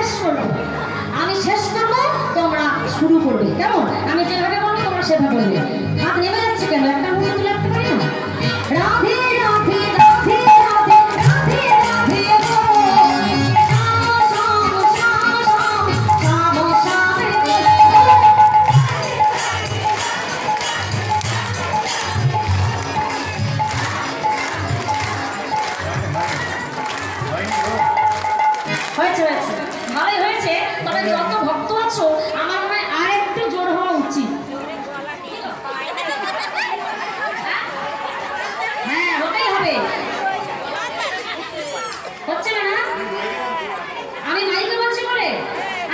শেষ করবো, আমি শেষ করবো, তোমরা শুরু করবে। কেমন? আমি যেভাবে বলবো তোমরা সেভাবে বলবে। হাত নেমে যাচ্ছে কেন? একটা মুহূর্ত তুলে রাখতে পারি না? রাধে রাধে রাধে রাধে রাধে রাধে গো, শ্যাম শ্যাম শ্যাম শ্যাম শ্যাম হয়েছে হয়েছে, ভালোই হয়েছে। তবে যত ভক্ত আছো আমার মনে হয় আর একটু জোর হওয়া উচিত। হ্যাঁ, হতেই হবে। হচ্ছে না? না আমি মাইকে বলছি বলে,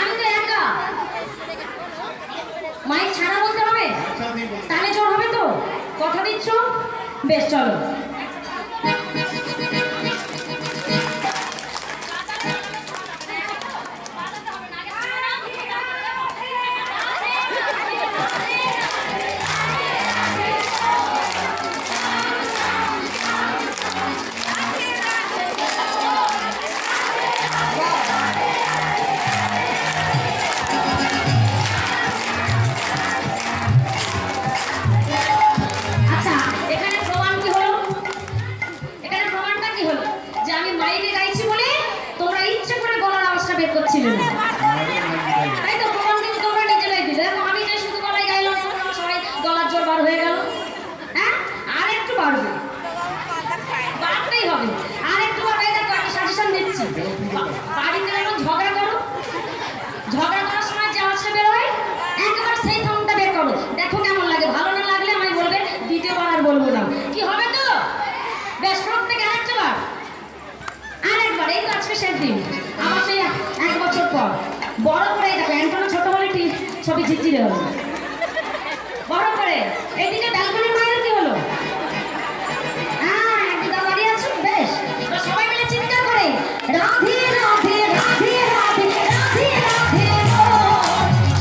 আমি তো একা। মাইক ছাড়া বলতে হবে, তাহলে জোর হবে তো? কথা দিচ্ছ? বেশ, চলো। আচ্ছা, এখানে প্রমাণ কি হলো? এখানে প্রমাণটা কি হলো? যে আমি মাইকে গাইছি বলে তোমরা ইচ্ছে করে গলার আওয়াজটা বের করছিলে না, তাই তো? প্রমাণ কিন্তু তোমরা নিজেরাই দিলে। দেখো, আমি যে শুধু গলায় গাইলাম, তোমরা সবাই গলার জোর বার হয়ে গেল। হ্যাঁ, আর একটু বাড়বে, বাড়তেই হবে। আর একটু বাড়বে। দেখো, আমি সাজেশন দিচ্ছি। বাড়িতে যখন ঝগড়া করো, ঝগড়া করার সময় যে আওয়াজটা বের হয়, একবার সেই সাউন্ডটা বের করো। দেখো কেমন লাগে। ভালো না লাগলে আমায় বলবে, দ্বিতীয়বার আর বলবো না। কি হবে তো? বেশ, প্রত্যেকে আরেকবার। এই তো আজকে শেষ দিন, আমার সেই 1 বছর পর বড় করে। দেখো, অ্যান্টনা ছোট হলে ছবি ঝিরঝিরে হলো। বড় করে এইদিকে ব্যালকনির মায়ের কি হলো? হ্যাঁ, একদম দাঁড়িয়ে আছো। বেশ, তো সবাই মিলে চিৎকার করে রাধে রাধে রাধে রাধে রাধে রাধে গো,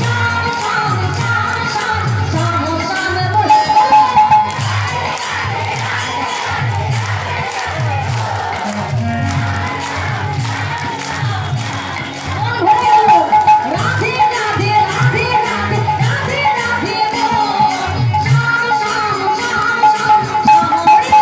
শ্যাম শ্যাম শ্যাম শ্যাম শ্যাম শ্যাম বলে। মন ভরে গেল। রাধে রাধে রাধে রাধে রাধে রাধে গো, শ্যাম শ্যাম শ্যাম শ্যাম শ্যাম বলে।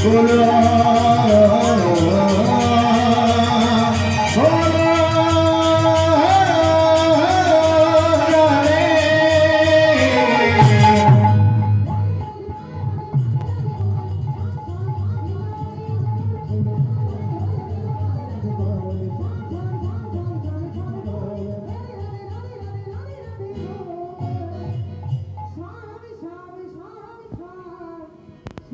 बोलो